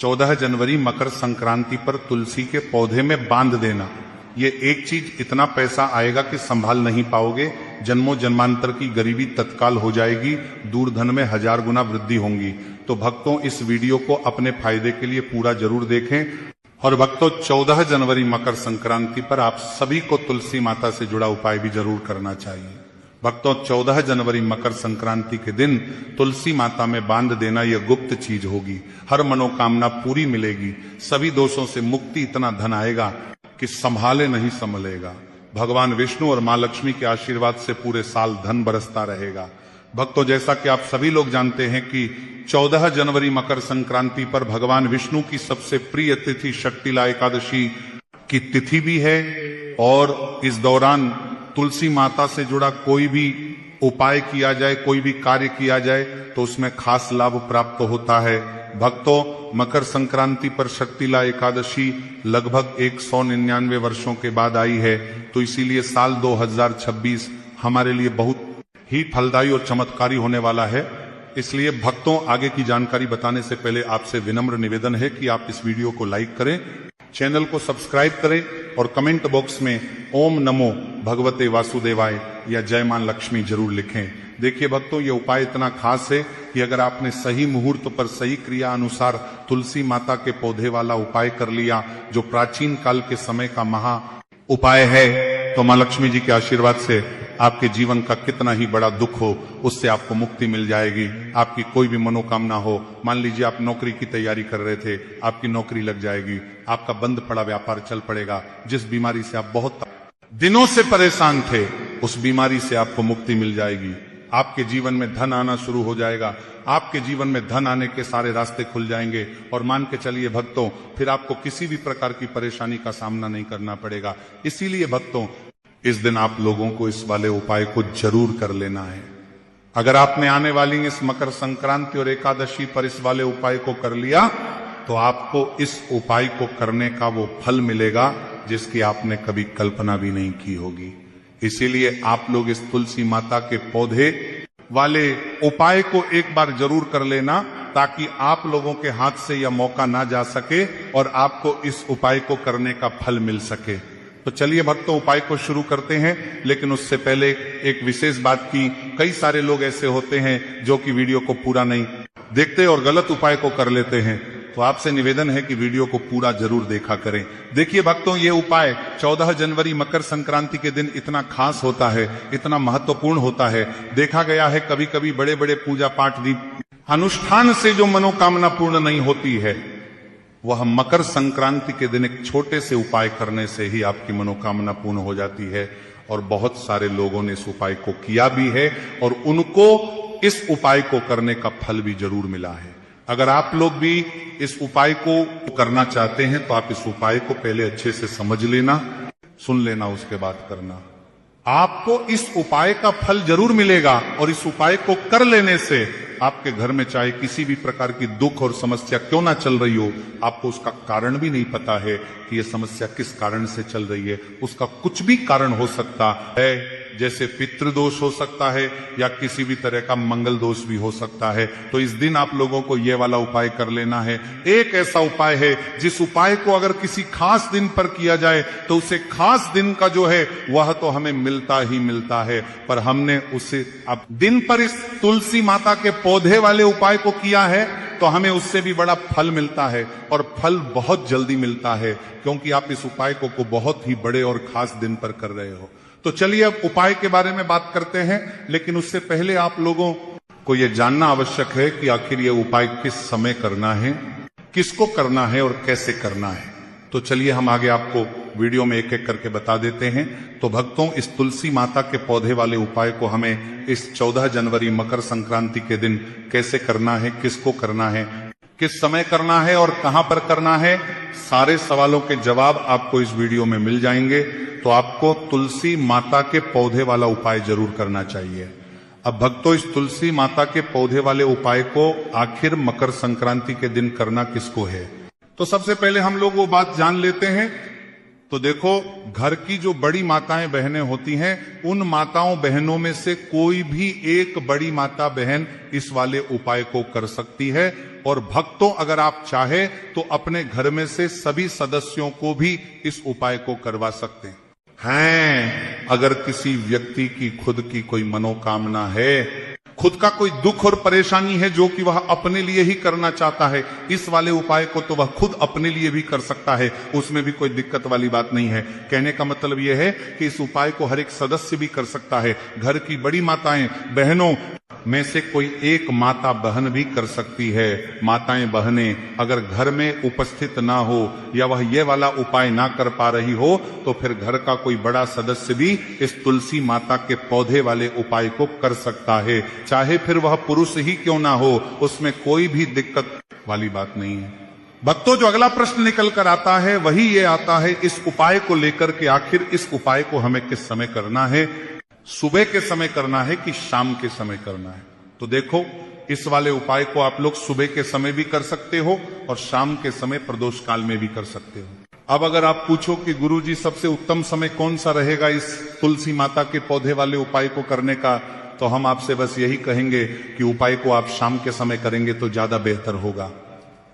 14 जनवरी मकर संक्रांति पर तुलसी के पौधे में बांध देना। ये एक चीज इतना पैसा आएगा कि संभाल नहीं पाओगे। जन्मों जन्मांतर की गरीबी तत्काल हो जाएगी, दूरधन में 1000 गुना वृद्धि होंगी। तो भक्तों, इस वीडियो को अपने फायदे के लिए पूरा जरूर देखें। और भक्तों, 14 जनवरी मकर संक्रांति पर आप सभी को तुलसी माता से जुड़ा उपाय भी जरूर करना चाहिए। भक्तों, 14 जनवरी मकर संक्रांति के दिन तुलसी माता में बांध देना यह गुप्त चीज होगी। हर मनोकामना पूरी मिलेगी, सभी दोषों से मुक्ति, इतना धन आएगा कि संभाले नहीं संभलेगा। भगवान विष्णु और मां लक्ष्मी के आशीर्वाद से पूरे साल धन बरसता रहेगा। भक्तों, जैसा कि आप सभी लोग जानते हैं कि 14 जनवरी मकर संक्रांति पर भगवान विष्णु की सबसे प्रिय तिथि शक्तिला एकादशी की तिथि भी है। और इस दौरान तुलसी माता से जुड़ा कोई भी उपाय किया जाए, कोई भी कार्य किया जाए तो उसमें खास लाभ प्राप्त होता है। भक्तों, मकर संक्रांति पर शक्तिला एकादशी लगभग 199 वर्षों के बाद आई है। तो इसीलिए साल 2026 हमारे लिए बहुत ही फलदायी और चमत्कारी होने वाला है। इसलिए भक्तों, आगे की जानकारी बताने से पहले आपसे विनम्र निवेदन है कि आप इस वीडियो को लाइक करें, चैनल को सब्सक्राइब करें और कमेंट बॉक्स में ओम नमो भगवते वासुदेवाय या जय मां लक्ष्मी जरूर लिखें। देखिए भक्तों, ये उपाय इतना खास है कि अगर आपने सही मुहूर्त पर सही क्रिया अनुसार तुलसी माता के पौधे वाला उपाय कर लिया, जो प्राचीन काल के समय का महा उपाय है, तो मां लक्ष्मी जी के आशीर्वाद से आपके जीवन का कितना ही बड़ा दुख हो, उससे आपको मुक्ति मिल जाएगी। आपकी कोई भी मनोकामना हो, मान लीजिए आप नौकरी की तैयारी कर रहे थे, आपकी नौकरी लग जाएगी, आपका बंद पड़ा व्यापार चल पड़ेगा, जिस बीमारी से आप बहुत दिनों से परेशान थे, उस बीमारी से आपको मुक्ति मिल जाएगी। आपके जीवन में धन आना शुरू हो जाएगा, आपके जीवन में धन आने के सारे रास्ते खुल जाएंगे। और मान के चलिए भक्तों, फिर आपको किसी भी प्रकार की परेशानी का सामना नहीं करना पड़ेगा। इसीलिए भक्तों, इस दिन आप लोगों को इस वाले उपाय को जरूर कर लेना है। अगर आपने आने वाली इस मकर संक्रांति और एकादशी पर इस वाले उपाय को कर लिया, तो आपको इस उपाय को करने का वो फल मिलेगा जिसकी आपने कभी कल्पना भी नहीं की होगी। इसीलिए आप लोग इस तुलसी माता के पौधे वाले उपाय को एक बार जरूर कर लेना, ताकि आप लोगों के हाथ से यह मौका ना जा सके और आपको इस उपाय को करने का फल मिल सके। तो चलिए भक्तों, उपाय को शुरू करते हैं। लेकिन उससे पहले एक विशेष बात की, कई सारे लोग ऐसे होते हैं जो कि वीडियो को पूरा नहीं देखते और गलत उपाय को कर लेते हैं। तो आपसे निवेदन है कि वीडियो को पूरा जरूर देखा करें। देखिए भक्तों, ये उपाय 14 जनवरी मकर संक्रांति के दिन इतना खास होता है, इतना महत्वपूर्ण होता है। देखा गया है कभी कभी बड़े बड़े पूजा पाठ अनुष्ठान से जो मनोकामना पूर्ण नहीं होती है, वह मकर संक्रांति के दिन एक छोटे से उपाय करने से ही आपकी मनोकामना पूर्ण हो जाती है। और बहुत सारे लोगों ने इस उपाय को किया भी है और उनको इस उपाय को करने का फल भी जरूर मिला है। अगर आप लोग भी इस उपाय को करना चाहते हैं तो आप इस उपाय को पहले अच्छे से समझ लेना, सुन लेना, उसके बाद करना। आपको इस उपाय का फल जरूर मिलेगा और इस उपाय को कर लेने से आपके घर में चाहे किसी भी प्रकार की दुख और समस्या क्यों ना चल रही हो, आपको उसका कारण भी नहीं पता है कि यह समस्या किस कारण से चल रही है। उसका कुछ भी कारण हो सकता है, जैसे पितृदोष हो सकता है या किसी भी तरह का मंगल दोष भी हो सकता है। तो इस दिन आप लोगों को यह वाला उपाय कर लेना है। एक ऐसा उपाय है जिस उपाय को अगर किसी खास दिन पर किया जाए तो उसे खास दिन का जो है वह तो हमें मिलता ही मिलता है, पर हमने उसे अब दिन पर इस तुलसी माता के पौधे वाले उपाय को किया है तो हमें उससे भी बड़ा फल मिलता है। और फल बहुत जल्दी मिलता है, क्योंकि आप इस उपाय को बहुत ही बड़े और खास दिन पर कर रहे हो। तो चलिए अब उपाय के बारे में बात करते हैं। लेकिन उससे पहले आप लोगों को यह जानना आवश्यक है कि आखिर यह उपाय किस समय करना है, किसको करना है और कैसे करना है। तो चलिए हम आगे आपको वीडियो में एक एक करके बता देते हैं। तो भक्तों, इस तुलसी माता के पौधे वाले उपाय को हमें इस 14 जनवरी मकर संक्रांति के दिन कैसे करना है, किसको करना है, किस समय करना है और कहां पर करना है, सारे सवालों के जवाब आपको इस वीडियो में मिल जाएंगे। तो आपको तुलसी माता के पौधे वाला उपाय जरूर करना चाहिए। अब भक्तों, इस तुलसी माता के पौधे वाले उपाय को आखिर मकर संक्रांति के दिन करना किसको है, तो सबसे पहले हम लोग वो बात जान लेते हैं तो देखो, घर की जो बड़ी माताएं बहनें होती हैं, उन माताओं बहनों में से कोई भी एक बड़ी माता बहन इस वाले उपाय को कर सकती है। और भक्तों, अगर आप चाहे तो अपने घर में से सभी सदस्यों को भी इस उपाय को करवा सकते हैं। अगर किसी व्यक्ति की खुद की कोई मनोकामना है, खुद का कोई दुख और परेशानी है जो कि वह अपने लिए ही करना चाहता है, इस वाले उपाय को तो वह खुद अपने लिए भी कर सकता है, उसमें भी कोई दिक्कत वाली बात नहीं है। कहने का मतलब यह है कि इस उपाय को हर एक सदस्य भी कर सकता है। घर की बड़ी माताएं बहनों में से कोई एक माता बहन भी कर सकती है। माताएं बहनें अगर घर में उपस्थित ना हो या वह ये वाला उपाय ना कर पा रही हो, तो फिर घर का कोई बड़ा सदस्य भी इस तुलसी माता के पौधे वाले उपाय को कर सकता है, चाहे फिर वह पुरुष ही क्यों ना हो, उसमें कोई भी दिक्कत वाली बात नहीं है। भक्तों, जो अगला प्रश्न निकल कर आता है वही ये आता है इस उपाय को लेकर के, आखिर इस उपाय को हमें किस समय करना है, सुबह के समय करना है कि शाम के समय करना है। तो देखो, इस वाले उपाय को आप लोग सुबह के समय भी कर सकते हो और शाम के समय प्रदोष काल में भी कर सकते हो। अब अगर आप पूछो कि गुरुजी सबसे उत्तम समय कौन सा रहेगा इस तुलसी माता के पौधे वाले उपाय को करने का, तो हम आपसे बस यही कहेंगे कि उपाय को आप शाम के समय करेंगे तो ज्यादा बेहतर होगा।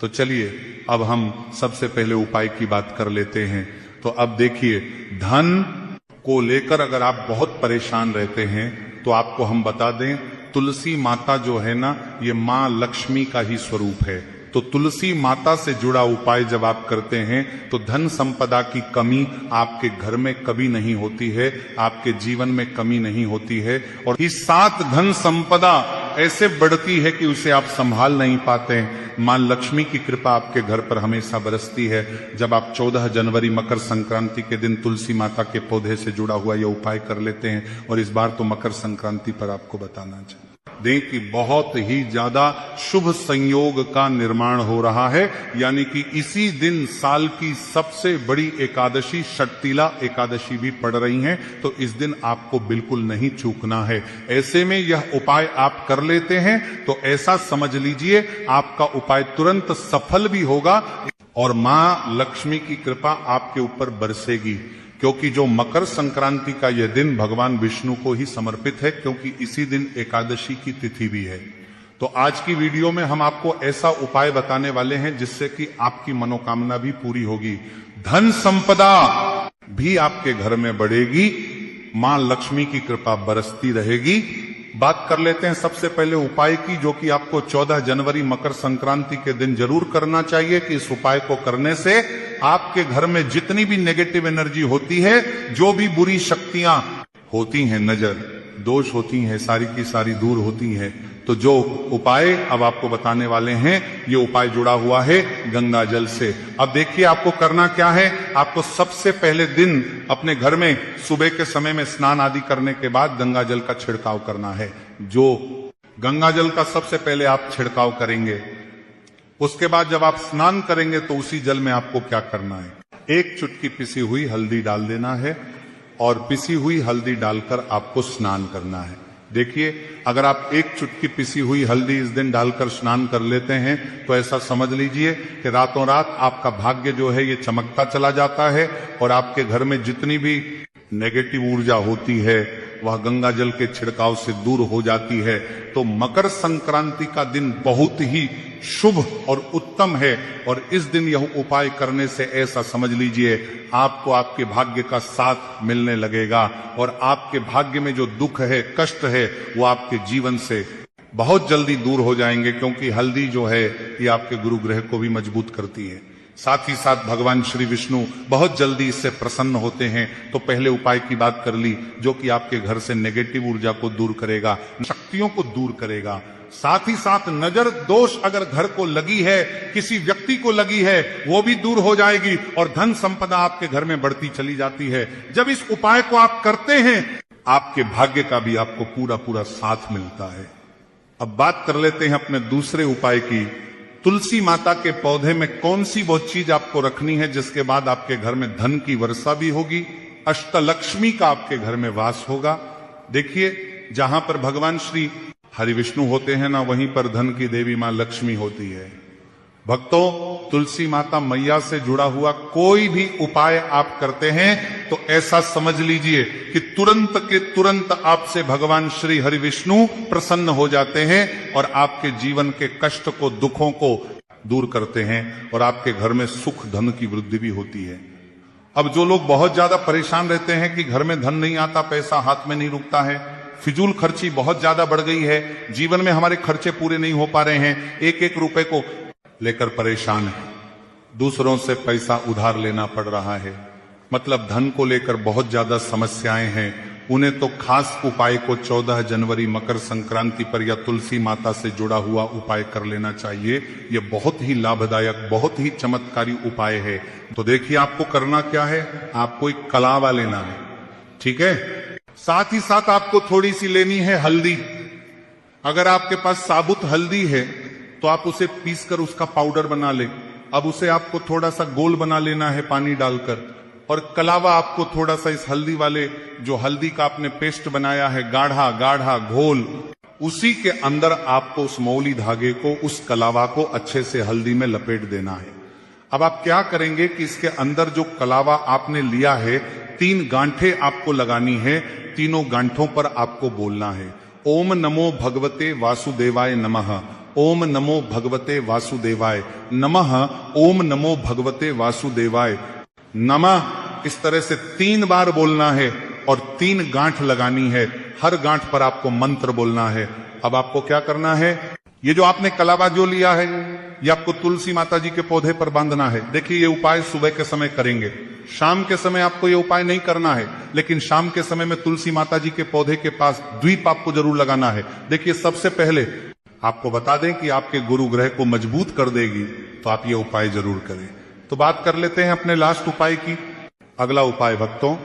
तो चलिए अब हम सबसे पहले उपाय की बात कर लेते हैं। तो अब देखिए, धन को लेकर अगर आप बहुत परेशान रहते हैं तो आपको हम बता दें, तुलसी माता जो है ना, ये मां लक्ष्मी का ही स्वरूप है। तो तुलसी माता से जुड़ा उपाय जब आप करते हैं तो धन संपदा की कमी आपके घर में कभी नहीं होती है, आपके जीवन में कमी नहीं होती है। और इस साथ धन संपदा ऐसे बढ़ती है कि उसे आप संभाल नहीं पाते हैं। मां लक्ष्मी की कृपा आपके घर पर हमेशा बरसती है जब आप 14 जनवरी मकर संक्रांति के दिन तुलसी माता के पौधे से जुड़ा हुआ यह उपाय कर लेते हैं। और इस बार तो मकर संक्रांति पर आपको बताना चाहिए दें कि बहुत ही ज्यादा शुभ संयोग का निर्माण हो रहा है, यानी कि इसी दिन साल की सबसे बड़ी एकादशी षटतिला एकादशी भी पड़ रही है। तो इस दिन आपको बिल्कुल नहीं चूकना है। ऐसे में यह उपाय आप कर लेते हैं तो ऐसा समझ लीजिए आपका उपाय तुरंत सफल भी होगा और मां लक्ष्मी की कृपा आपके ऊपर बरसेगी। क्योंकि जो मकर संक्रांति का यह दिन भगवान विष्णु को ही समर्पित है, क्योंकि इसी दिन एकादशी की तिथि भी है। तो आज की वीडियो में हम आपको ऐसा उपाय बताने वाले हैं जिससे कि आपकी मनोकामना भी पूरी होगी, धन संपदा भी आपके घर में बढ़ेगी, मां लक्ष्मी की कृपा बरसती रहेगी। बात कर लेते हैं सबसे पहले उपाय की, जो कि आपको 14 जनवरी मकर संक्रांति के दिन जरूर करना चाहिए। कि इस उपाय को करने से आपके घर में जितनी भी नेगेटिव एनर्जी होती है, जो भी बुरी शक्तियां होती हैं, नजर दोष होती हैं, सारी की सारी दूर होती हैं। तो जो उपाय अब आपको बताने वाले हैं, ये उपाय जुड़ा हुआ है गंगा जल से। अब देखिए आपको करना क्या है। आपको सबसे पहले दिन अपने घर में सुबह के समय में स्नान आदि करने के बाद गंगा जल का छिड़काव करना है। जो गंगा जल का सबसे पहले आप छिड़काव करेंगे, उसके बाद जब आप स्नान करेंगे तो उसी जल में आपको क्या करना है, 1 चुटकी पिसी हुई हल्दी डाल देना है और पिसी हुई हल्दी डालकर आपको स्नान करना है। देखिए, अगर आप 1 चुटकी पिसी हुई हल्दी इस दिन डालकर स्नान कर लेते हैं तो ऐसा समझ लीजिए कि रातों रात आपका भाग्य जो है ये चमकता चला जाता है और आपके घर में जितनी भी नेगेटिव ऊर्जा होती है वह गंगा जल के छिड़काव से दूर हो जाती है। तो मकर संक्रांति का दिन बहुत ही शुभ और उत्तम है और इस दिन यह उपाय करने से ऐसा समझ लीजिए आपको आपके भाग्य का साथ मिलने लगेगा और आपके भाग्य में जो दुख है, कष्ट है, वो आपके जीवन से बहुत जल्दी दूर हो जाएंगे। क्योंकि हल्दी जो है ये आपके गुरु ग्रह को भी मजबूत करती है, साथ ही साथ भगवान श्री विष्णु बहुत जल्दी इससे प्रसन्न होते हैं। तो पहले उपाय की बात कर ली, जो कि आपके घर से नेगेटिव ऊर्जा को दूर करेगा, शक्तियों को दूर करेगा। साथ ही साथ नजर दोष अगर घर को लगी है, किसी व्यक्ति को लगी है, वो भी दूर हो जाएगी और धन संपदा आपके घर में बढ़ती चली जाती है। जब इस उपाय को आप करते हैं, आपके भाग्य का भी आपको पूरा पूरा साथ मिलता है। अब बात कर लेते हैं अपने दूसरे उपाय की। तुलसी माता के पौधे में कौन सी वो चीज आपको रखनी है जिसके बाद आपके घर में धन की वर्षा भी होगी, अष्टलक्ष्मी का आपके घर में वास होगा। देखिए, जहां पर भगवान श्री हरि विष्णु होते हैं ना, वहीं पर धन की देवी मां लक्ष्मी होती है। भक्तों, तुलसी माता मैया से जुड़ा हुआ कोई भी उपाय आप करते हैं तो ऐसा समझ लीजिए कि तुरंत के तुरंत आपसे भगवान श्री हरि विष्णु प्रसन्न हो जाते हैं और आपके जीवन के कष्ट को, दुखों को दूर करते हैं और आपके घर में सुख धन की वृद्धि भी होती है। अब जो लोग बहुत ज्यादा परेशान रहते हैं कि घर में धन नहीं आता, पैसा हाथ में नहीं रुकता है, फिजूल खर्ची बहुत ज्यादा बढ़ गई है, जीवन में हमारे खर्चे पूरे नहीं हो पा रहे हैं, एक एक रुपए को लेकर परेशान है, दूसरों से पैसा उधार लेना पड़ रहा है, मतलब धन को लेकर बहुत ज्यादा समस्याएं हैं, उन्हें तो खास उपाय को 14 जनवरी मकर संक्रांति पर या तुलसी माता से जुड़ा हुआ उपाय कर लेना चाहिए। यह बहुत ही लाभदायक, बहुत ही चमत्कारी उपाय है। तो देखिए आपको करना क्या है, आपको एक कलावा लेना है, ठीक है। साथ ही साथ आपको थोड़ी सी लेनी है हल्दी। अगर आपके पास साबुत हल्दी है तो आप उसे पीसकर उसका पाउडर बना लें। अब उसे आपको थोड़ा सा गोल बना लेना है पानी डालकर, और कलावा आपको थोड़ा सा इस हल्दी वाले, जो हल्दी का आपने पेस्ट बनाया है, गाढ़ा गाढ़ा घोल, उसी के अंदर आपको उस मौली धागे को, उस कलावा को अच्छे से हल्दी में लपेट देना है। अब आप क्या करेंगे कि इसके अंदर जो कलावा आपने लिया है, 3 गांठें आपको लगानी है। तीनों गांठों पर आपको बोलना है, ओम नमो भगवते वासुदेवाय नमः, ओम नमो भगवते वासुदेवाय नमः, ओम नमो भगवते वासुदेवाय नमः। इस तरह से 3 बार बोलना है और 3 गांठ लगानी है। हर गांठ पर आपको मंत्र बोलना है। अब आपको क्या करना है, ये जो आपने कलावा जो लिया है, ये आपको तुलसी माता जी के पौधे पर बांधना है। देखिए ये उपाय सुबह के समय करेंगे, शाम के समय आपको ये उपाय नहीं करना है, लेकिन शाम के समय में तुलसी माता जी के पौधे के पास द्वीप आपको जरूर लगाना है। देखिए सबसे पहले आपको बता दें कि आपके गुरु ग्रह को मजबूत कर देगी, तो आप ये उपाय जरूर करें। तो बात कर लेते हैं अपने लास्ट उपाय की। अगला उपाय भक्तों,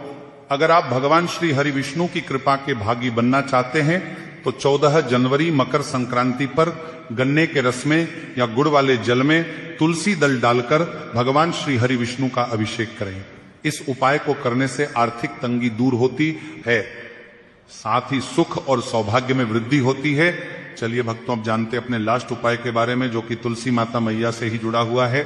अगर आप भगवान श्री हरि विष्णु की कृपा के भागी बनना चाहते हैं तो 14 जनवरी मकर संक्रांति पर गन्ने के रस में या गुड़ वाले जल में तुलसी दल डालकर भगवान श्री हरि विष्णु का अभिषेक करें। इस उपाय को करने से आर्थिक तंगी दूर होती है, साथ ही सुख और सौभाग्य में वृद्धि होती है। चलिए भक्तों, अब जानते हैं अपने लास्ट उपाय के बारे में, जो कि तुलसी माता मैया से ही जुड़ा हुआ है।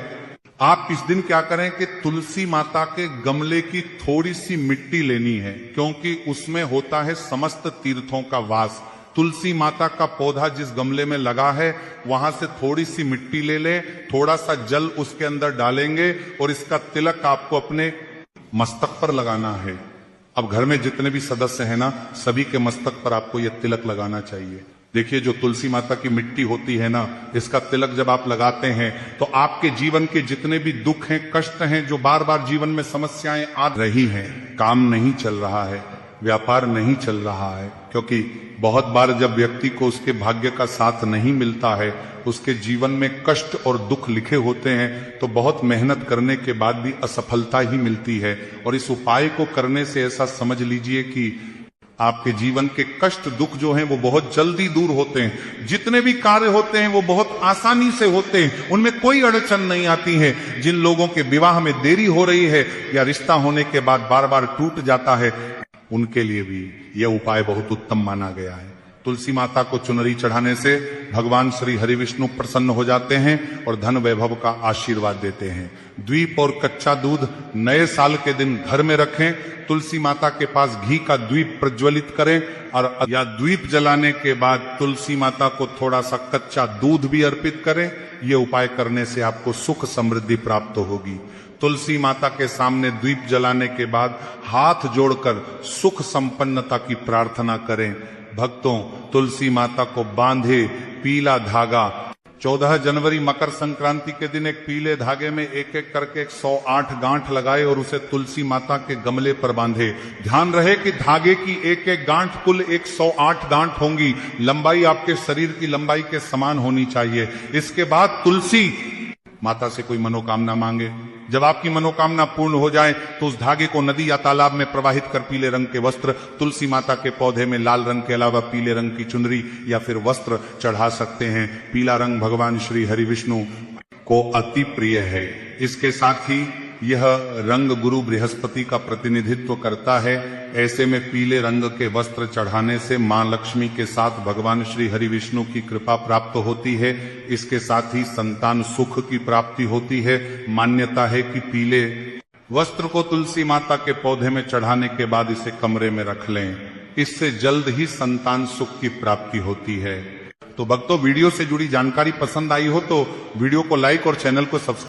आप इस दिन क्या करें कि तुलसी माता के गमले की थोड़ी सी मिट्टी लेनी है, क्योंकि उसमें होता है समस्त तीर्थों का वास। तुलसी माता का पौधा जिस गमले में लगा है, वहां से थोड़ी सी मिट्टी ले लें, थोड़ा सा जल उसके अंदर डालेंगे और इसका तिलक आपको अपने मस्तक पर लगाना है। अब घर में जितने भी सदस्य हैं ना, सभी के मस्तक पर आपको यह तिलक लगाना चाहिए। देखिए जो तुलसी माता की मिट्टी होती है ना, इसका तिलक जब आप लगाते हैं तो आपके जीवन के जितने भी दुख हैं, कष्ट हैं, जो बार बार जीवन में समस्याएं आ रही हैं, काम नहीं चल रहा है, व्यापार नहीं चल रहा है, क्योंकि बहुत बार जब व्यक्ति को उसके भाग्य का साथ नहीं मिलता है, उसके जीवन में कष्ट और दुख लिखे होते हैं, तो बहुत मेहनत करने के बाद भी असफलता ही मिलती है। और इस उपाय को करने से ऐसा समझ लीजिए कि आपके जीवन के कष्ट दुख जो हैं वो बहुत जल्दी दूर होते हैं। जितने भी कार्य होते हैं वो बहुत आसानी से होते हैं, उनमें कोई अड़चन नहीं आती है। जिन लोगों के विवाह में देरी हो रही है या रिश्ता होने के बाद बार बार टूट जाता है, उनके लिए भी यह उपाय बहुत उत्तम माना गया है। तुलसी माता को चुनरी चढ़ाने से भगवान श्री हरि विष्णु प्रसन्न हो जाते हैं और धन वैभव का आशीर्वाद देते हैं। द्वीप और कच्चा दूध नए साल के दिन घर में रखें, तुलसी माता के पास घी का द्वीप प्रज्वलित करें और या द्वीप जलाने के बाद तुलसी माता को थोड़ा सा कच्चा दूध भी अर्पित करें। ये उपाय करने से आपको सुख समृद्धि प्राप्त होगी। तुलसी माता के सामने द्वीप जलाने के बाद हाथ जोड़कर सुख संपन्नता की प्रार्थना करें। भक्तों, तुलसी माता को बांधे पीला धागा, 14 जनवरी मकर संक्रांति के दिन एक पीले धागे में एक एक करके 108 गांठ लगाए और उसे तुलसी माता के गमले पर बांधे। ध्यान रहे कि धागे की एक एक गांठ कुल 108 गांठ होंगी। लंबाई आपके शरीर की लंबाई के समान होनी चाहिए। इसके बाद तुलसी माता से कोई मनोकामना मांगे। जब आपकी मनोकामना पूर्ण हो जाए तो उस धागे को नदी या तालाब में प्रवाहित कर पीले रंग के वस्त्र, तुलसी माता के पौधे में लाल रंग के अलावा पीले रंग की चुनरी या फिर वस्त्र चढ़ा सकते हैं। पीला रंग भगवान श्री हरि विष्णु को अति प्रिय है। इसके साथ ही यह रंग गुरु बृहस्पति का प्रतिनिधित्व करता है। ऐसे में पीले रंग के वस्त्र चढ़ाने से मां लक्ष्मी के साथ भगवान श्री हरि विष्णु की कृपा प्राप्त होती है। इसके साथ ही संतान सुख की प्राप्ति होती है। मान्यता है कि पीले वस्त्र को तुलसी माता के पौधे में चढ़ाने के बाद इसे कमरे में रख लें, इससे जल्द ही संतान सुख की प्राप्ति होती है। तो भक्तों, वीडियो से जुड़ी जानकारी पसंद आई हो तो वीडियो को लाइक और चैनल को सब्सक्राइब